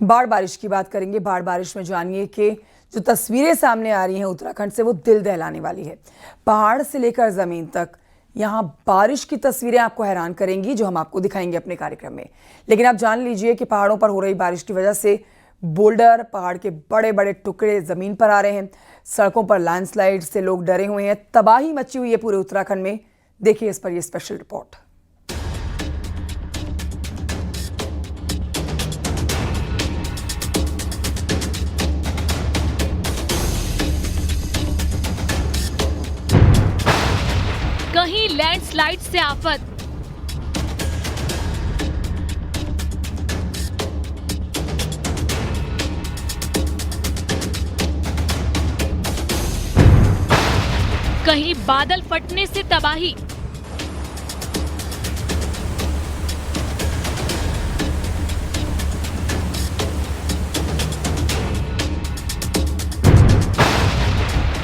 बाढ़ बारिश की बात करेंगे। बाढ़ बारिश में जानिए कि जो तस्वीरें सामने आ रही हैं उत्तराखंड से, वो दिल दहलाने वाली है। पहाड़ से लेकर जमीन तक यहाँ बारिश की तस्वीरें आपको हैरान करेंगी, जो हम आपको दिखाएंगे अपने कार्यक्रम में। लेकिन आप जान लीजिए कि पहाड़ों पर हो रही बारिश की वजह से बोल्डर, पहाड़ के बड़े बड़े टुकड़े जमीन पर आ रहे हैं। सड़कों पर लैंडस्लाइड से लोग डरे हुए हैं। तबाही मची हुई है पूरे उत्तराखंड में। देखिए इस पर यह स्पेशल रिपोर्ट। कहीं लैंडस्लाइड से आफत, कहीं बादल फटने से तबाही।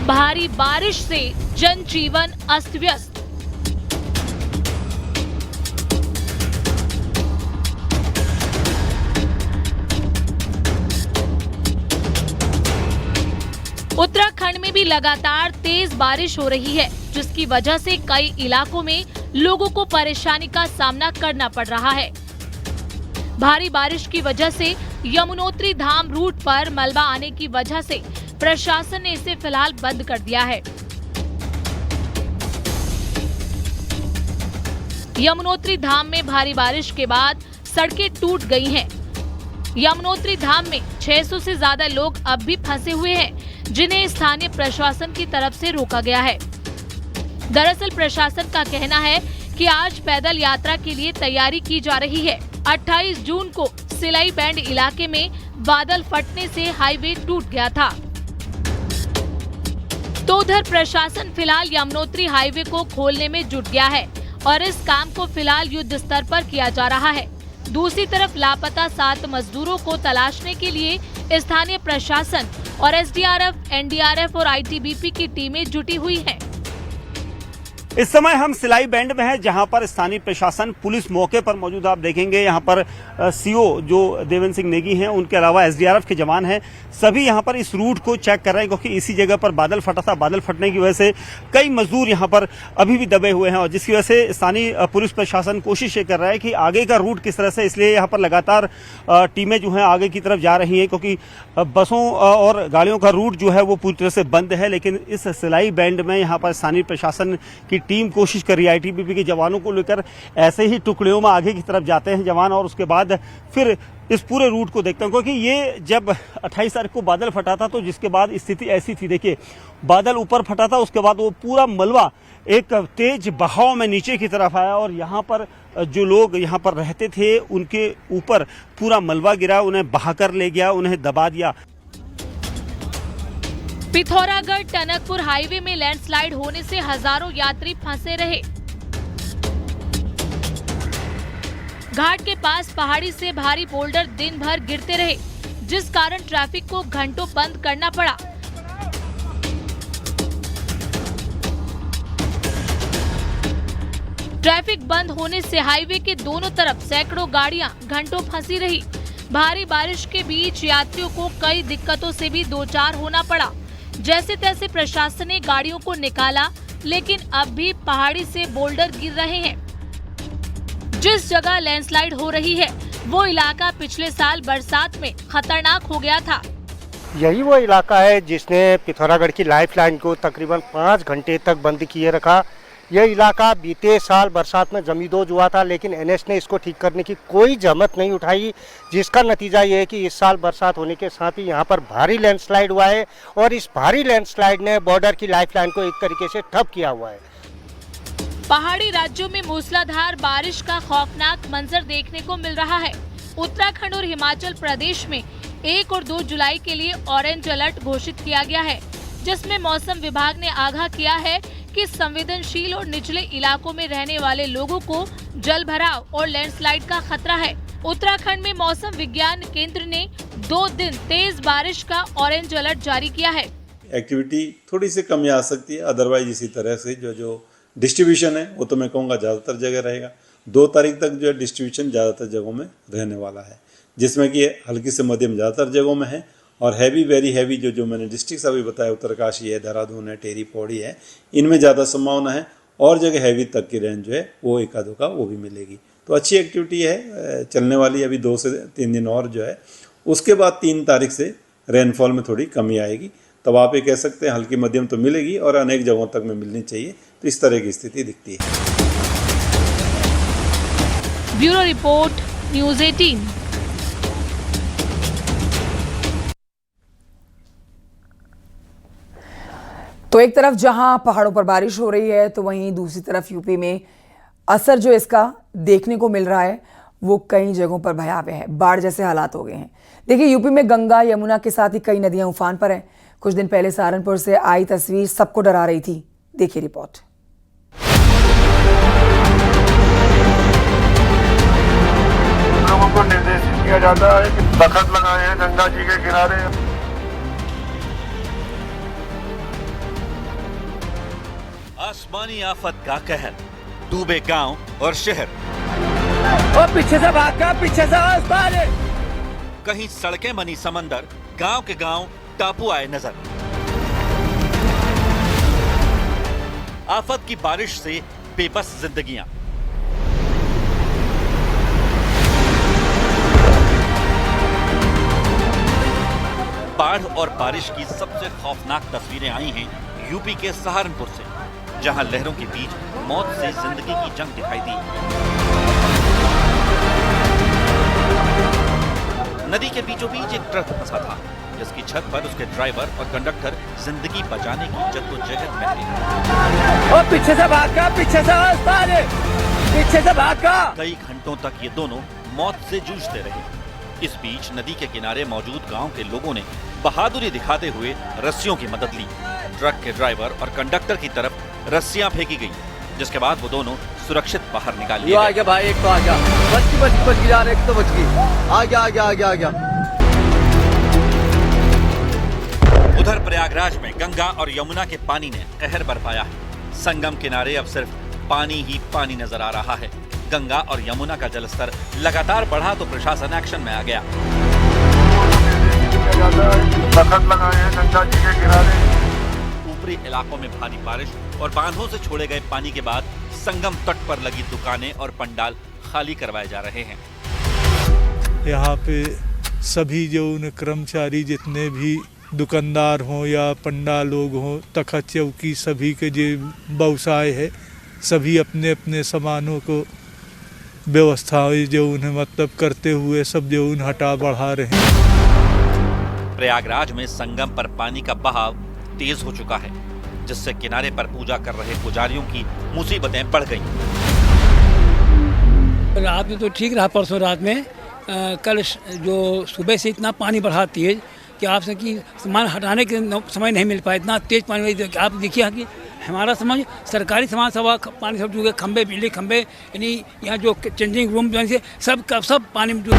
भारी बारिश से जनजीवन अस्त व्यस्त। उत्तराखंड में भी लगातार तेज बारिश हो रही है, जिसकी वजह से कई इलाकों में लोगों को परेशानी का सामना करना पड़ रहा है। भारी बारिश की वजह से यमुनोत्री धाम रूट पर मलबा आने की वजह से प्रशासन ने इसे फिलहाल बंद कर दिया है। यमुनोत्री धाम में भारी बारिश के बाद सड़कें टूट गई हैं। यमुनोत्री धाम में 600 से ज्यादा लोग अब भी फंसे हुए हैं, जिन्हें स्थानीय प्रशासन की तरफ से रोका गया है। दरअसल प्रशासन का कहना है कि आज पैदल यात्रा के लिए तैयारी की जा रही है। 28 जून को सिलाई बैंड इलाके में बादल फटने से हाईवे टूट गया था। तो उधर प्रशासन फिलहाल यमुनोत्री हाईवे को खोलने में जुट गया है और इस काम को फिलहाल युद्ध स्तर पर किया जा रहा है। दूसरी तरफ लापता 7 मजदूरों को तलाशने के लिए स्थानीय प्रशासन और एसडीआरएफ, एनडीआरएफ और आईटीबीपी की टीमें जुटी हुई हैं। इस समय हम सिलाई बैंड में हैं, जहां पर स्थानीय प्रशासन, पुलिस मौके पर मौजूद। आप देखेंगे यहां पर सीओ जो देवेंद्र सिंह नेगी हैं, उनके अलावा एसडीआरएफ के जवान हैं। सभी यहां पर इस रूट को चेक कर रहे हैं, क्योंकि इसी जगह पर बादल फटा था। बादल फटने की वजह से कई मजदूर यहां पर अभी भी दबे हुए हैं, और जिसकी वजह से स्थानीय पुलिस प्रशासन कोशिश ये कर रहा है कि आगे का रूट किस तरह से, इसलिए यहाँ पर लगातार टीमें जो है आगे की तरफ जा रही हैं, क्योंकि बसों और गाड़ियों का रूट जो है वो पूरी तरह से बंद है। लेकिन इस सिलाई बैंड में यहाँ पर स्थानीय प्रशासन की टीम कोशिश कर रही है। आईटीबीपी के जवानों को लेकर ऐसे ही टुकड़ियों में आगे की तरफ जाते हैं जवान, और उसके बाद फिर इस पूरे रूट को देखते हैं। क्योंकि ये जब 28 तारीख को बादल फटा था, तो जिसके बाद स्थिति ऐसी थी, देखिए बादल ऊपर फटा था, उसके बाद वो पूरा मलबा एक तेज बहाव में नीचे की तरफ आया, और यहाँ पर जो लोग यहाँ पर रहते थे उनके ऊपर पूरा मलबा गिरा, उन्हें बहाकर ले गया, उन्हें दबा दिया। पिथौरागढ़ टनकपुर हाईवे में लैंडस्लाइड होने से हजारों यात्री फंसे रहे। घाट के पास पहाड़ी से भारी बोल्डर दिन भर गिरते रहे, जिस कारण ट्रैफिक को घंटों बंद करना पड़ा। ट्रैफिक बंद होने से हाईवे के दोनों तरफ सैकड़ों गाड़ियां घंटों फंसी रही। भारी बारिश के बीच यात्रियों को कई दिक्कतों से भी दो चार होना पड़ा। जैसे तैसे प्रशासन ने गाड़ियों को निकाला, लेकिन अब भी पहाड़ी से बोल्डर गिर रहे हैं। जिस जगह लैंडस्लाइड हो रही है, वो इलाका पिछले साल बरसात में खतरनाक हो गया था। यही वो इलाका है जिसने पिथौरागढ़ की लाइफलाइन को तकरीबन 5 घंटे तक बंद किए रखा। यह इलाका बीते साल बरसात में जमींदोज हुआ था, लेकिन एनएच ने इसको ठीक करने की कोई जहमत नहीं उठाई, जिसका नतीजा ये है कि इस साल बरसात होने के साथ ही यहाँ पर भारी लैंडस्लाइड हुआ है, और इस भारी लैंडस्लाइड ने बॉर्डर की लाइफलाइन को एक तरीके से ठप किया हुआ है। पहाड़ी राज्यों में मूसलाधार बारिश का खौफनाक मंजर देखने को मिल रहा है। उत्तराखंड और हिमाचल प्रदेश में 1 और 2 जुलाई के लिए ऑरेंज अलर्ट घोषित किया गया है, जिसमें मौसम विभाग ने आगाह किया है कि संवेदनशील और निचले इलाकों में रहने वाले लोगों को जल भराव और लैंडस्लाइड का खतरा है। उत्तराखंड में मौसम विज्ञान केंद्र ने 2 दिन तेज बारिश का ऑरेंज अलर्ट जारी किया है। एक्टिविटी थोड़ी सी कमी आ सकती है, अदरवाइज इसी तरह से जो डिस्ट्रीब्यूशन है वो तो मैं कहूँगा ज़्यादातर जगह रहेगा। 2 तारीख तक जो है डिस्ट्रीब्यूशन ज़्यादातर जगहों में रहने वाला है। जिसमें कि हल्की से मध्यम ज़्यादातर जगहों में है, और हैवी वेरी हैवी जो मैंने डिस्ट्रिक्ट अभी बताया, उत्तरकाशी है, देहरादून है, टेरी पौड़ी है, इनमें ज़्यादा संभावना है। और जगह हैवी तक की रेंज जो है वो एक आधों का वो भी मिलेगी। तो अच्छी एक्टिविटी है, चलने वाली। अभी 2 से 3 दिन और जो है, उसके बाद 3 तारीख से रेनफॉल में थोड़ी कमी आएगी। तब आप ये कह सकते हैं हल्की मध्यम तो मिलेगी और अनेक जगहों तक में मिलनी चाहिए। तो इस तरह की स्थिति दिखती है। Bureau report, news 18। तो एक तरफ जहां पहाड़ों पर बारिश हो रही है, तो वहीं दूसरी तरफ यूपी में असर जो इसका देखने को मिल रहा है वो कई जगहों पर भयावह है। बाढ़ जैसे हालात हो गए हैं। देखिए, यूपी में गंगा, यमुना के साथ ही कई नदियां उफान पर हैं। कुछ दिन पहले सहारनपुर से आई तस्वीर सबको डरा रही थी। देखिए रिपोर्ट। लोगों को निर्देशित किया जाता है कि तख्त लगाए हैं गंगा जी के किनारे। आसमानी आफत का कहर, डूबे गांव और शहर। और पीछे से भागा, पीछे से आसमान। कहीं सड़कें बनी समंदर, गांव के गांव टापू आए नजर। आफत की बारिश से बेबस जिंदगियां। बाढ़ और बारिश की सबसे खौफनाक तस्वीरें आई हैं यूपी के सहारनपुर से, जहां लहरों के बीच मौत से जिंदगी की जंग दिखाई दी। नदी के बीचों बीच एक ट्रक फंसा था, जिसकी छत पर उसके ड्राइवर और कंडक्टर जिंदगी बचाने की जद्दोजहद में थे। और पीछे से भागा, पीछे से आसमान, पीछे से भागा। कई घंटों तक ये दोनों मौत से जूझते रहे। इस बीच नदी के किनारे मौजूद गांव के लोगों ने बहादुरी दिखाते हुए रस्सियों की मदद ली। ट्रक के ड्राइवर और कंडक्टर की तरफ रस्सियां फेंकी गई, जिसके बाद वो दोनों सुरक्षित बाहर निकाल लिए गए। भाई, एक तो आ गया, बच गई यार, एक तो बच गई। आ गया। उधर प्रयागराज में गंगा और यमुना के पानी ने कहर बरपाया है। संगम किनारे अब सिर्फ पानी ही पानी नजर आ रहा है। गंगा और यमुना का जलस्तर लगातार बढ़ा तो प्रशासन एक्शन में आ गया। तख्त लगाए हैं गंगा जी के किनारे। ऊपरी इलाकों में भारी बारिश और बांधों से छोड़े गए पानी के बाद संगम तट पर लगी दुकानें और पंडाल खाली करवाए जा रहे हैं। यहाँ पे सभी जो उन कर्मचारी जितने भी दुकानदार हों या पंडाल लोग हों, तखत चौकी, सभी के जो व्यवसाय है, सभी अपने अपने सामानों को व्यवस्थाएं जो उन्हें मतलब करते हुए सब जो उन्हें हटा बढ़ा रहे हैं। प्रयागराज में संगम पर पानी का बहाव तेज हो चुका है, जिससे किनारे पर पूजा कर रहे पुजारियों की मुसीबतें बढ़ गईं। रात में तो ठीक रहा, परसों रात में। कल जो सुबह से इतना पानी बढ़ा तेज कि आपसे कि सामान हटाने के समय नहीं मिल पाया। इतना तेज पानी, आप देखिए कि हमारा समाज सरकारी सामान सब पानी सब डूब गए। खंबे, बिजली खंबे, यानी यहाँ जो चेंजिंग रूम से सब पानी में डूब।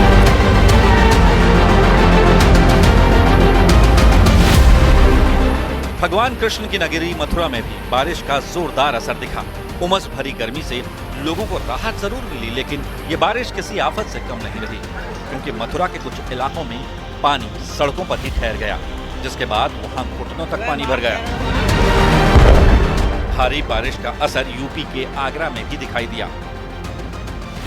भगवान कृष्ण की नगरी मथुरा में भी बारिश का जोरदार असर दिखा। उमस भरी गर्मी से लोगों को राहत जरूर मिली, लेकिन ये बारिश किसी आफत से कम नहीं रही, क्योंकि मथुरा के कुछ इलाकों में पानी सड़कों पर ही ठहर गया, जिसके बाद वहां घुटनों तक पानी भर गया। भारी बारिश का असर यूपी के आगरा में भी दिखाई दिया।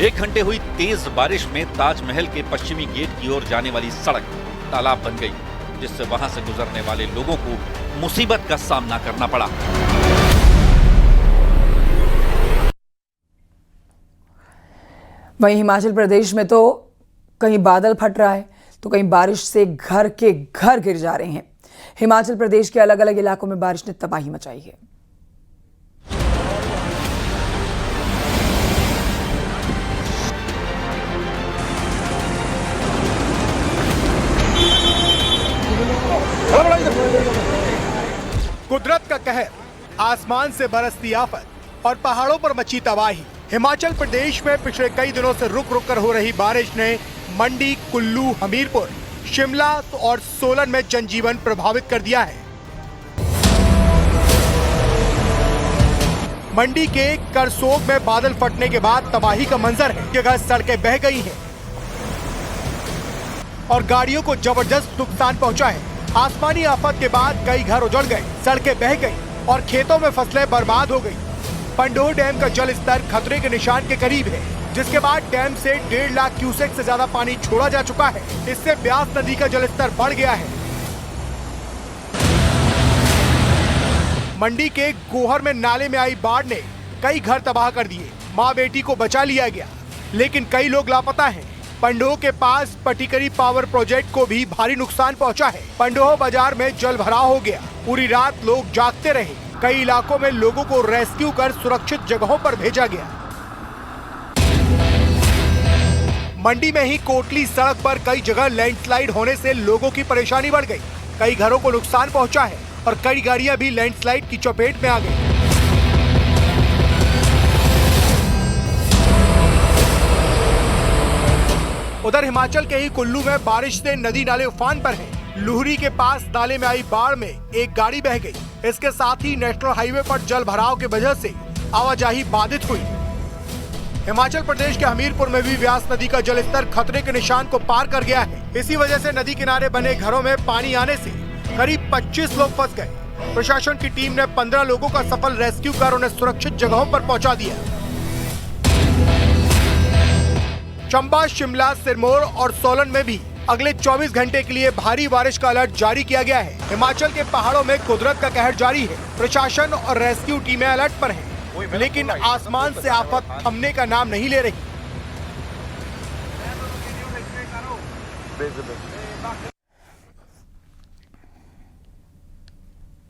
1 घंटे हुई तेज बारिश में ताजमहल के पश्चिमी गेट की ओर जाने वाली सड़क तालाब बन गई, जिससे वहां से गुजरने वाले लोगों को मुसीबत का सामना करना पड़ा। वहीं हिमाचल प्रदेश में तो कहीं बादल फट रहा है, तो कहीं बारिश से घर के घर गिर जा रहे हैं। हिमाचल प्रदेश के अलग अलग इलाकों में बारिश ने तबाही मचाई है। कुदरत का कहर, आसमान से बरसती आफत और पहाड़ों पर मची तबाही। हिमाचल प्रदेश में पिछले कई दिनों से रुक रुक कर हो रही बारिश ने मंडी, कुल्लू, हमीरपुर, शिमला और सोलन में जनजीवन प्रभावित कर दिया है। मंडी के करसोग में बादल फटने के बाद तबाही का मंजर है। जगह सड़कें बह गई हैं। और गाड़ियों को जबरदस्त नुकसान पहुंचा है। आसमानी आफत के बाद कई घर उजड़ गए, सड़कें बह गई और खेतों में फसलें बर्बाद हो गई। पंडोह डैम का जल स्तर खतरे के निशान के करीब है, जिसके बाद डैम से 1.5 लाख क्यूसेक से ज्यादा पानी छोड़ा जा चुका है। इससे ब्यास नदी का जलस्तर बढ़ गया है। मंडी के गोहर में नाले में आई बाढ़ ने कई घर तबाह कर दिए। माँ बेटी को बचा लिया गया, लेकिन कई लोग लापता हैं। पंडोह के पास पटिकरी पावर प्रोजेक्ट को भी भारी नुकसान पहुंचा है। पंडोह बाजार में जल भराव हो गया। पूरी रात लोग जागते रहे। कई इलाकों में लोगों को रेस्क्यू कर सुरक्षित जगहों पर भेजा गया। मंडी में ही कोटली सड़क पर कई जगह लैंडस्लाइड होने से लोगों की परेशानी बढ़ गई। कई घरों को नुकसान पहुंचा है और कई गाड़ियां भी लैंडस्लाइड की चपेट में आ गई। उधर हिमाचल के ही कुल्लू में बारिश से नदी नाले उफान पर हैं। लुहरी के पास नाले में आई बाढ़ में एक गाड़ी बह गई। इसके साथ ही नेशनल हाईवे पर जल भराव की वजह से आवाजाही बाधित हुई। हिमाचल प्रदेश के हमीरपुर में भी व्यास नदी का जलस्तर खतरे के निशान को पार कर गया है। इसी वजह से नदी किनारे बने घरों में पानी आने से करीब 25 लोग फंस गए। प्रशासन की टीम ने 15 लोगों का सफल रेस्क्यू कर उन्हें सुरक्षित जगहों पर पहुंचा दिया। चंबा, शिमला, सिरमौर और सोलन में भी अगले 24 घंटे के लिए भारी बारिश का अलर्ट जारी किया गया है। हिमाचल के पहाड़ों में कुदरत का कहर जारी है। प्रशासन और रेस्क्यू टीमें अलर्ट पर हैं, लेकिन आसमान से आफत थमने का नाम नहीं ले रही।